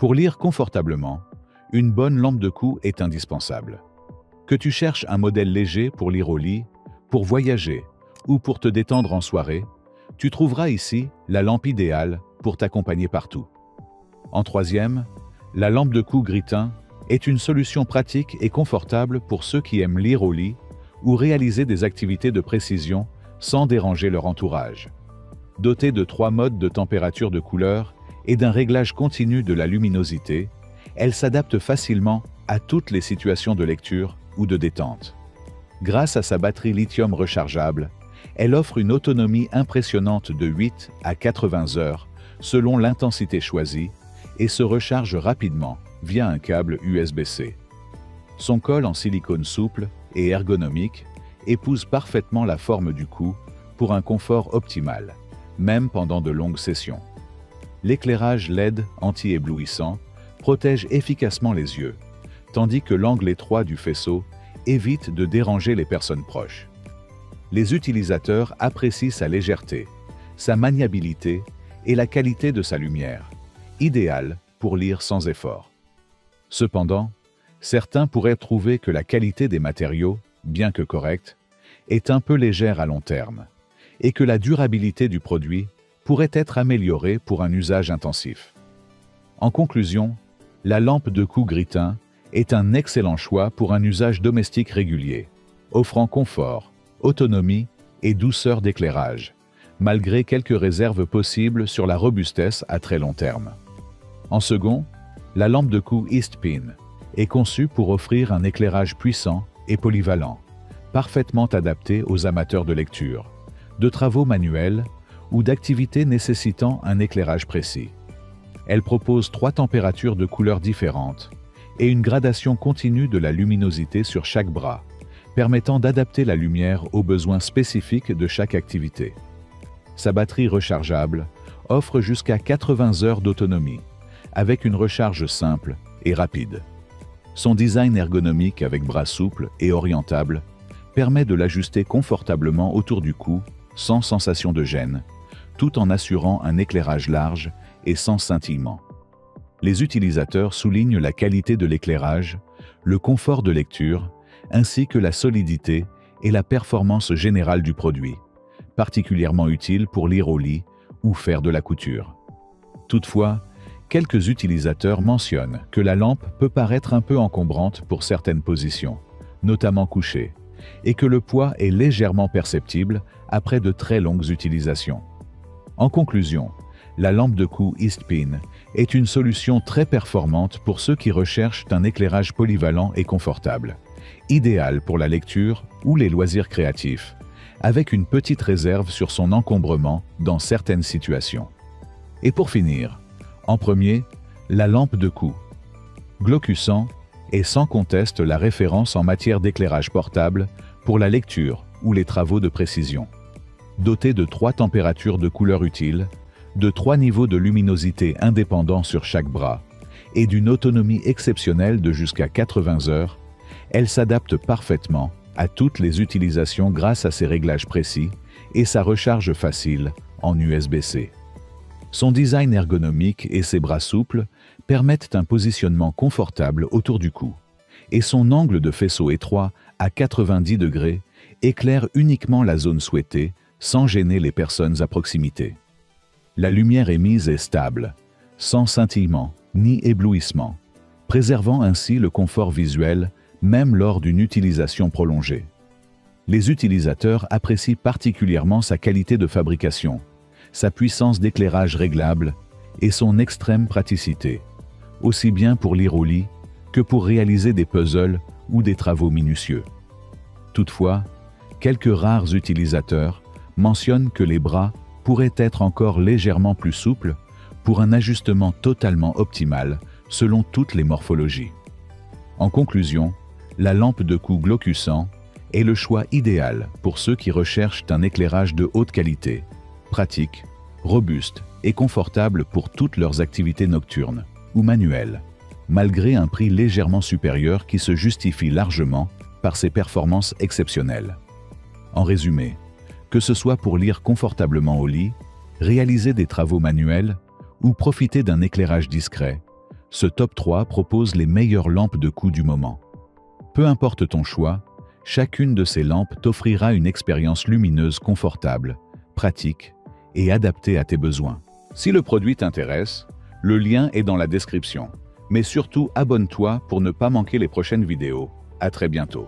Pour lire confortablement, une bonne lampe de cou est indispensable. Que tu cherches un modèle léger pour lire au lit, pour voyager ou pour te détendre en soirée, tu trouveras ici la lampe idéale pour t'accompagner partout. En troisième, la lampe de cou Gritin est une solution pratique et confortable pour ceux qui aiment lire au lit ou réaliser des activités de précision sans déranger leur entourage. Dotée de 3 modes de température de couleur et d'un réglage continu de la luminosité, elle s'adapte facilement à toutes les situations de lecture ou de détente. Grâce à sa batterie lithium rechargeable, elle offre une autonomie impressionnante de 8 à 80 heures selon l'intensité choisie et se recharge rapidement via un câble USB-C. Son col en silicone souple et ergonomique épouse parfaitement la forme du cou pour un confort optimal, même pendant de longues sessions. L'éclairage LED anti-éblouissant protège efficacement les yeux, tandis que l'angle étroit du faisceau évite de déranger les personnes proches. Les utilisateurs apprécient sa légèreté, sa maniabilité et la qualité de sa lumière, idéale pour lire sans effort. Cependant, certains pourraient trouver que la qualité des matériaux, bien que correcte, est un peu légère à long terme, et que la durabilité du produit pourrait être améliorée pour un usage intensif. En conclusion, la lampe de cou Gritin est un excellent choix pour un usage domestique régulier, offrant confort, autonomie et douceur d'éclairage, malgré quelques réserves possibles sur la robustesse à très long terme. En second, la lampe de cou Eastpin est conçue pour offrir un éclairage puissant et polyvalent, parfaitement adapté aux amateurs de lecture, de travaux manuels ou d'activités nécessitant un éclairage précis. Elle propose 3 températures de couleurs différentes et une gradation continue de la luminosité sur chaque bras, permettant d'adapter la lumière aux besoins spécifiques de chaque activité. Sa batterie rechargeable offre jusqu'à 80 heures d'autonomie, avec une recharge simple et rapide. Son design ergonomique avec bras souples et orientables permet de l'ajuster confortablement autour du cou sans sensation de gêne, tout en assurant un éclairage large et sans scintillement. Les utilisateurs soulignent la qualité de l'éclairage, le confort de lecture, ainsi que la solidité et la performance générale du produit, particulièrement utile pour lire au lit ou faire de la couture. Toutefois, quelques utilisateurs mentionnent que la lampe peut paraître un peu encombrante pour certaines positions, notamment couchée, et que le poids est légèrement perceptible après de très longues utilisations. En conclusion, la lampe de cou Eastpin est une solution très performante pour ceux qui recherchent un éclairage polyvalent et confortable, idéal pour la lecture ou les loisirs créatifs, avec une petite réserve sur son encombrement dans certaines situations. Et pour finir, en premier, la lampe de cou. Glocusan est sans conteste la référence en matière d'éclairage portable pour la lecture ou les travaux de précision. Dotée de 3 températures de couleur utiles, de 3 niveaux de luminosité indépendants sur chaque bras et d'une autonomie exceptionnelle de jusqu'à 80 heures, elle s'adapte parfaitement à toutes les utilisations grâce à ses réglages précis et sa recharge facile en USB-C. Son design ergonomique et ses bras souples permettent un positionnement confortable autour du cou, et son angle de faisceau étroit à 90 degrés éclaire uniquement la zone souhaitée sans gêner les personnes à proximité. La lumière émise est stable, sans scintillement ni éblouissement, préservant ainsi le confort visuel même lors d'une utilisation prolongée. Les utilisateurs apprécient particulièrement sa qualité de fabrication, sa puissance d'éclairage réglable et son extrême praticité, aussi bien pour lire au lit que pour réaliser des puzzles ou des travaux minutieux. Toutefois, quelques rares utilisateurs mentionnent que les bras pourraient être encore légèrement plus souples pour un ajustement totalement optimal selon toutes les morphologies. En conclusion, la lampe de cou Glocusan est le choix idéal pour ceux qui recherchent un éclairage de haute qualité, pratique, robuste et confortable pour toutes leurs activités nocturnes ou manuelles, malgré un prix légèrement supérieur qui se justifie largement par ses performances exceptionnelles. En résumé, que ce soit pour lire confortablement au lit, réaliser des travaux manuels ou profiter d'un éclairage discret, Ce top 3 propose les meilleures lampes de cou du moment. Peu importe ton choix, chacune de ces lampes t'offrira une expérience lumineuse confortable, pratique et adaptée à tes besoins. Si le produit t'intéresse, le lien est dans la description. Mais surtout, abonne-toi pour ne pas manquer les prochaines vidéos. À très bientôt.